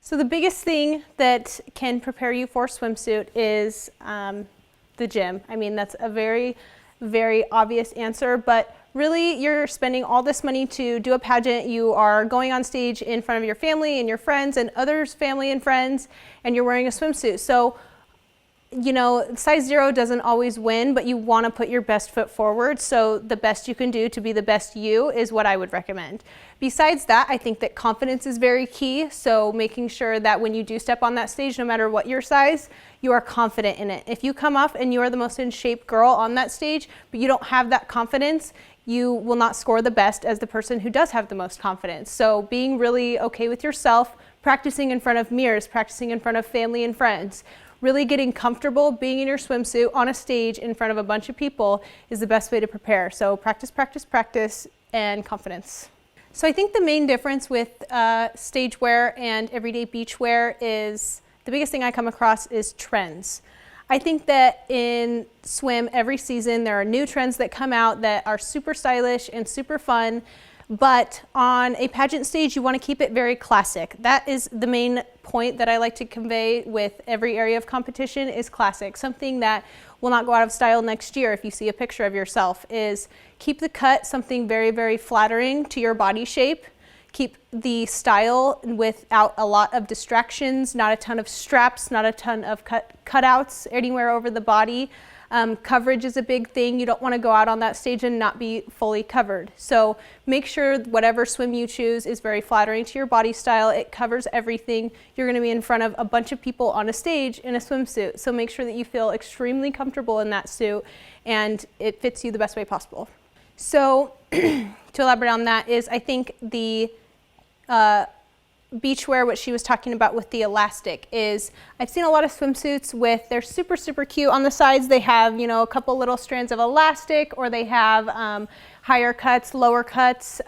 So the biggest thing that can prepare you for swimsuit is the gym. I mean, that's a very, very obvious answer, but really you're spending all this money to do a pageant. You are going on stage in front of your family and your friends and others' family and friends, and you're wearing a swimsuit. So, you know, size 0 doesn't always win, but you want to put your best foot forward. So the best you can do to be the best you is what I would recommend. Besides that, I think that confidence is very key. So making sure that when you do step on that stage, no matter what your size, you are confident in it. If you come up and you are the most in shape girl on that stage, but you don't have that confidence, you will not score the best as the person who does have the most confidence. So being really okay with yourself, practicing in front of mirrors, practicing in front of family and friends, really getting comfortable being in your swimsuit on a stage in front of a bunch of people is the best way to prepare. So practice, practice, practice, and confidence. So I think the main difference with stage wear and everyday beach wear is, the biggest thing I come across is trends. I think that in swim every season there are new trends that come out that are super stylish and super fun, but on a pageant stage you want to keep it very classic. That is the main point that I like to convey with every area of competition, is classic. Something that will not go out of style next year if you see a picture of yourself is keep the cut something very, very flattering to your body shape. Keep the style without a lot of distractions, not a ton of straps, not a ton of cutouts anywhere over the body. Coverage is a big thing. You don't want to go out on that stage and not be fully covered. So make sure whatever swim you choose is very flattering to your body style. It covers everything. You're going to be in front of a bunch of people on a stage in a swimsuit. So make sure that you feel extremely comfortable in that suit and it fits you the best way possible. So to elaborate on that is, I think the beachwear, what she was talking about with the elastic, is I've seen a lot of swimsuits with, they're super, super cute. On the sides they have, you know, a couple little strands of elastic, or they have higher cuts, lower cuts. There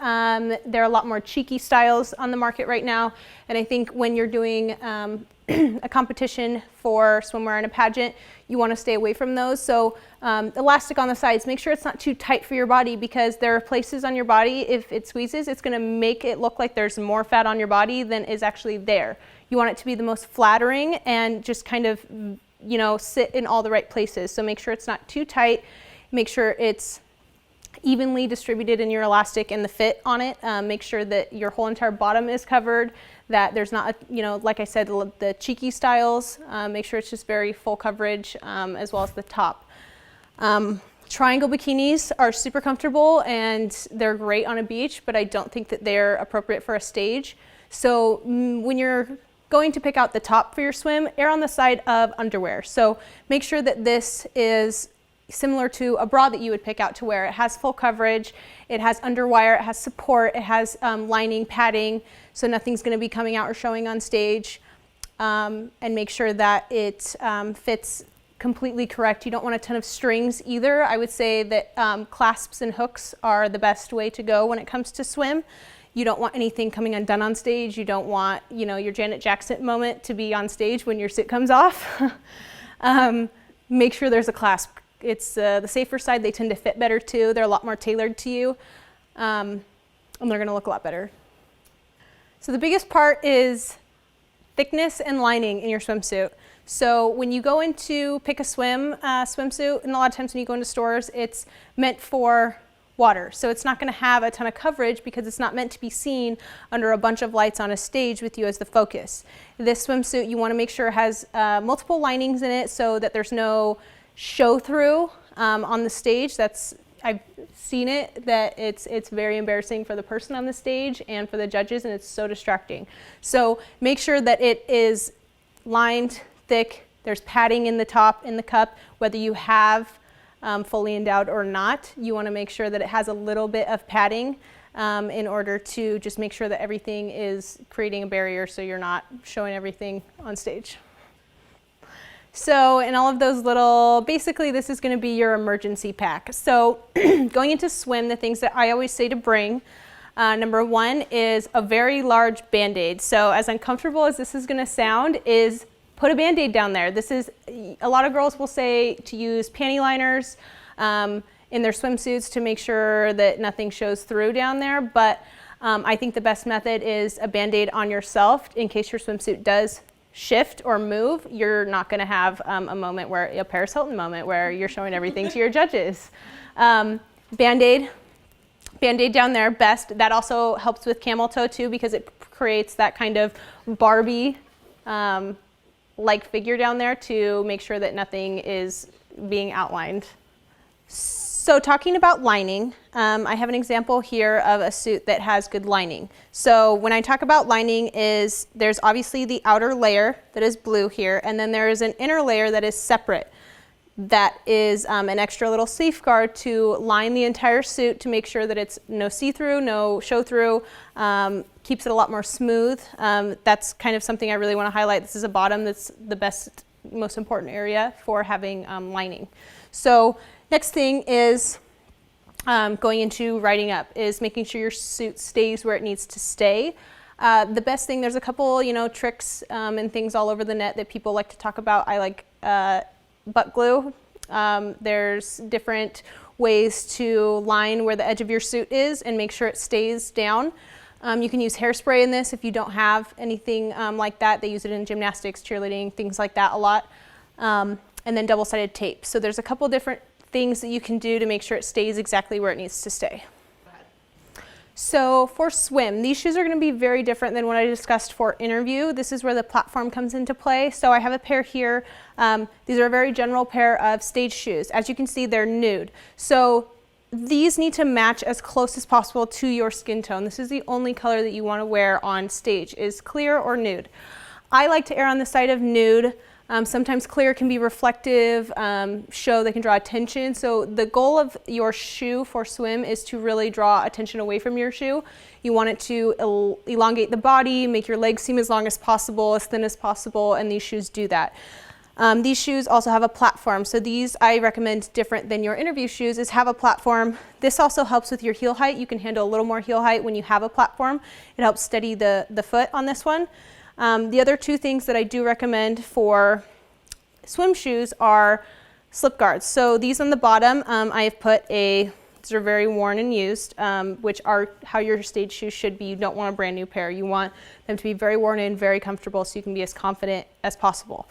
are a lot more cheeky styles on the market right now. And I think when you're doing a competition for swimwear in a pageant, you want to stay away from those. So elastic on the sides, make sure it's not too tight for your body, because there are places on your body, if it squeezes, it's going to make it look like there's more fat on your body than is actually there. You want it to be the most flattering and just kind of, you know, sit in all the right places. So make sure it's not too tight. Make sure it's evenly distributed in your elastic and the fit on it. Make sure that your whole entire bottom is covered, that there's not, you know, like I said, the cheeky styles. Make sure it's just very full coverage, as well as the top. Triangle bikinis are super comfortable and they're great on a beach, but I don't think that they're appropriate for a stage. So when you're going to pick out the top for your swim, err on the side of underwear. So make sure that this is similar to a bra that you would pick out to wear. It has full coverage, it has underwire, it has support, it has lining, padding, so nothing's going to be coming out or showing on stage. And make sure that it fits completely correct. You don't want a ton of strings either. I would say that clasps and hooks are the best way to go when it comes to swim. You don't want anything coming undone on stage. You don't want, you know, your Janet Jackson moment to be on stage when your suit comes off. Make sure there's a clasp. It's the safer side. They tend to fit better too. They're a lot more tailored to you, and they're going to look a lot better. So the biggest part is thickness and lining in your swimsuit. So when you go into pick a swimsuit, and a lot of times when you go into stores, it's meant for water. So it's not going to have a ton of coverage because it's not meant to be seen under a bunch of lights on a stage with you as the focus. This swimsuit, you want to make sure has multiple linings in it so that there's no show through on the stage. I've seen it, that it's very embarrassing for the person on the stage and for the judges, and it's so distracting. So make sure that it is lined, thick, there's padding in the top, in the cup, whether you have fully endowed or not. You want to make sure that it has a little bit of padding in order to just make sure that everything is creating a barrier so you're not showing everything on stage. So in all of those little, basically this is going to be your emergency pack. So going into swim, the things that I always say to bring, number one is a very large Band-Aid. So as uncomfortable as this is going to sound, is put a Band-Aid down there. This is, a lot of girls will say to use panty liners in their swimsuits to make sure that nothing shows through down there, but I think the best method is a Band-Aid on yourself in case your swimsuit does shift or move. You're not going to have a moment where a Paris Hilton moment where you're showing everything to your judges. Band-Aid down there, best. That also helps with camel toe too, because it creates that kind of Barbie like figure down there to make sure that nothing is being outlined. So talking about lining, I have an example here of a suit that has good lining. So when I talk about lining there's obviously the outer layer that is blue here, and then there is an inner layer that is separate. That is an extra little safeguard to line the entire suit to make sure that it's no see-through, no show-through, keeps it a lot more smooth. That's kind of something I really want to highlight. This is a bottom that's the best, most important area for having lining. So next thing is going into riding up, is making sure your suit stays where it needs to stay. The best thing, there's a couple, tricks and things all over the net that people like to talk about. I like butt glue. There's different ways to line where the edge of your suit is and make sure it stays down. You can use hairspray in this if you don't have anything like that. They use it in gymnastics, cheerleading, things like that a lot. And then double-sided tape. So there's a couple different things that you can do to make sure it stays exactly where it needs to stay. So for swim, these shoes are going to be very different than what I discussed for interview. This is where the platform comes into play. So I have a pair here. These are a very general pair of stage shoes. As you can see, they're nude. So these need to match as close as possible to your skin tone. This is the only color that you want to wear on stage, is clear or nude. I like to err on the side of nude. Sometimes clear can be reflective, they can draw attention. So the goal of your shoe for swim is to really draw attention away from your shoe. You want it to elongate the body, make your legs seem as long as possible, as thin as possible, and these shoes do that. These shoes also have a platform. So these I recommend, different than your interview shoes, is have a platform. This also helps with your heel height. You can handle a little more heel height when you have a platform. It helps steady the foot on this one. The other two things that I do recommend for swim shoes are slip guards. So these on the bottom, I have put these are very worn and used, which are how your stage shoes should be. You don't want a brand new pair. You want them to be very worn in, very comfortable, so you can be as confident as possible.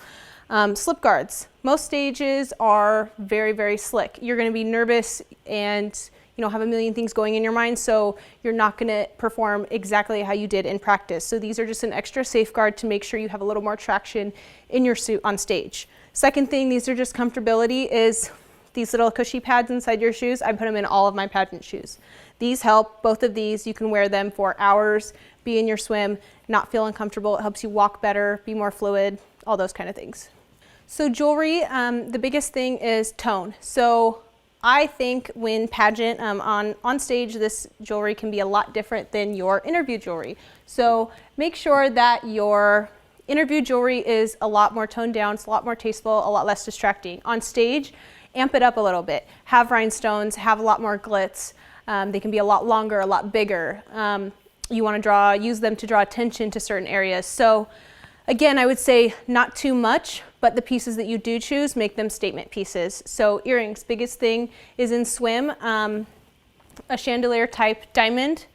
Slip guards. Most stages are very, very slick. You're going to be nervous and have a million things going in your mind, so you're not going to perform exactly how you did in practice. So these are just an extra safeguard to make sure you have a little more traction in your suit on stage. Second thing, these are just comfortability, is these little cushy pads inside your shoes. I put them in all of my pageant shoes. These help, both of these, you can wear them for hours, be in your swim, not feel uncomfortable. It helps you walk better, be more fluid, all those kind of things. So jewelry, the biggest thing is tone. So I think when pageant, on stage, this jewelry can be a lot different than your interview jewelry. So make sure that your interview jewelry is a lot more toned down, it's a lot more tasteful, a lot less distracting. On stage, amp it up a little bit. Have rhinestones, have a lot more glitz. They can be a lot longer, a lot bigger. You want to use them to draw attention to certain areas. So again, I would say not too much, but the pieces that you do choose, make them statement pieces. So earrings, biggest thing is in swim, a chandelier type diamond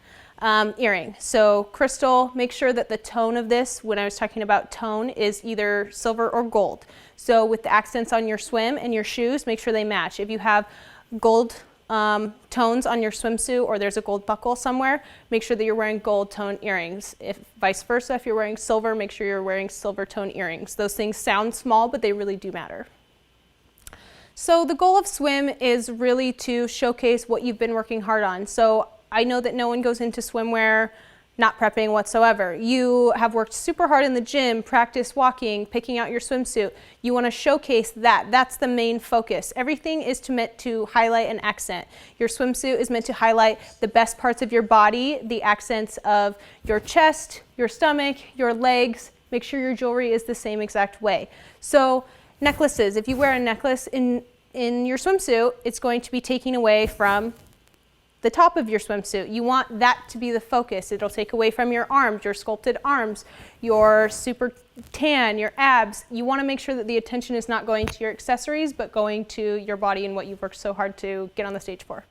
earring. So crystal, make sure that the tone of this, when I was talking about tone, is either silver or gold. So with the accents on your swim and your shoes, make sure they match. If you have gold tones on your swimsuit, or there's a gold buckle somewhere, make sure that you're wearing gold tone earrings. If vice versa, if you're wearing silver, make sure you're wearing silver tone earrings. Those things sound small, but they really do matter. So the goal of swim is really to showcase what you've been working hard on. So I know that no one goes into swimwear not prepping whatsoever. You have worked super hard in the gym, practice walking, picking out your swimsuit. You want to showcase that. That's the main focus. Everything is meant to highlight an accent. Your swimsuit is meant to highlight the best parts of your body, the accents of your chest, your stomach, your legs. Make sure your jewelry is the same exact way. So necklaces, if you wear a necklace in your swimsuit, it's going to be taking away from the top of your swimsuit. You want that to be the focus. It'll take away from your arms, your sculpted arms, your super tan, your abs. You want to make sure that the attention is not going to your accessories, but going to your body and what you've worked so hard to get on the stage for.